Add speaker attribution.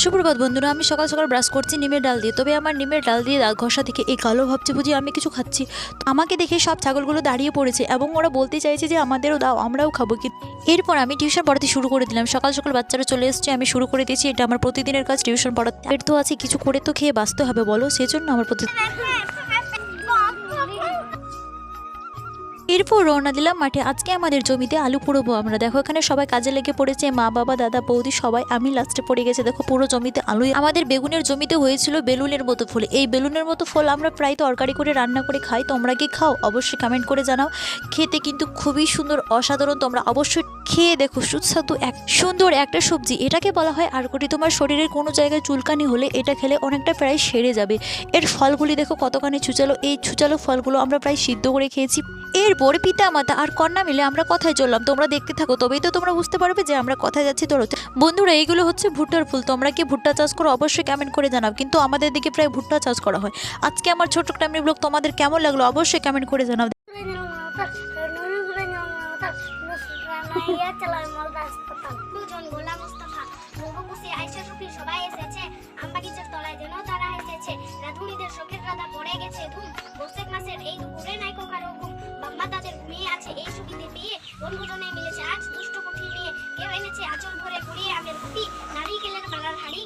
Speaker 1: সুপ্রভাত বন্ধুরা, আমি সকাল সকাল ব্রাশ করছি নিমের ডাল দিয়ে। তবে আমার নিমের ডাল দিয়ে দাঁত ঘষা থেকে এই কালো ভাবছে বুঝি আমি কিছু খাচ্ছি। আমাকে দেখে সব ছাগলগুলো দাঁড়িয়ে পড়েছে এবং ওরা বলতে চাইছে যে আমাদেরও দাও, আমরাও খাবো। কি এরপর আমি টিউশন পড়াতে শুরু করে দিলাম। সকাল সকাল বাচ্চারা চলে এসছে, আমি শুরু করে দিয়েছি। এটা আমার প্রতিদিনের কাজ, টিউশন পড়াতে। এর তো আছে, কিছু করে তো খেয়ে বাঁচতে হবে বলো, সেজন্য আমার এরপর রওনা দিলাম মাঠে। আজকে আমাদের জমিতে আলু পুড়বো আমরা। দেখো এখানে সবাই কাজে লেগে পড়েছে, মা বাবা দাদা বৌদি সবাই। আমি লাস্টে পড়ে গেছে। দেখো পুরো জমিতে আলু। আমাদের বেগুনের জমিতে হয়েছিল বেলুনের মতো ফল। এই বেলুনের মতো ফল আমরা প্রায় তরকারি করে রান্না করে খাই। তোমরা কি খাও? অবশ্যই কমেন্ট করে জানাও। খেতে কিন্তু খুবই সুন্দর, অসাধারণ। তোমরা অবশ্যই খেয়ে দেখো। সুস্বাদু সুন্দর একটা সবজি। এটাকে বলা হয় আরকটি। তোমার শরীরের কোনো জায়গায় চুলকানি হলে এটা খেলে অনেকটা প্রায় সেরে যাবে। এর ফলগুলি দেখো কতখানি ছুচালো। এই ছুচালো ফলগুলো আমরা প্রায় সিদ্ধ করে খেয়েছি। এরপর পিতা মাতা আর কন্যা মিলে আমরা কথায় চললাম। তোমরা দেখতে থাকো, তবেই তো তোমরা বুঝতে পারবে যে আমরা কথায় যাচ্ছি। তোর বন্ধুরা, এইগুলো হচ্ছে ভুট্টার ফুল। তোমরা কি ভুট্টা চাষ করো? অবশ্যই কমেন্ট করে জানাও। কিন্তু আমাদের দিকে প্রায় ভুট্টা চাষ করা হয়। আজকে আমার ছোট্ট একটা ব্লগ তোমাদের কেমন লাগলো অবশ্যই কমেন্ট করে জানাও।
Speaker 2: তাদের ঘুমিয়ে আছে এই সুবিধে পেয়ে বনভোজনে মিলেছে আজ দুষ্ট কুঠি নিয়ে। কেউ এনেছে আঁচল ভরে কুড়িয়ে আমের গুটি, নারিকেলের মালার হাড়ি।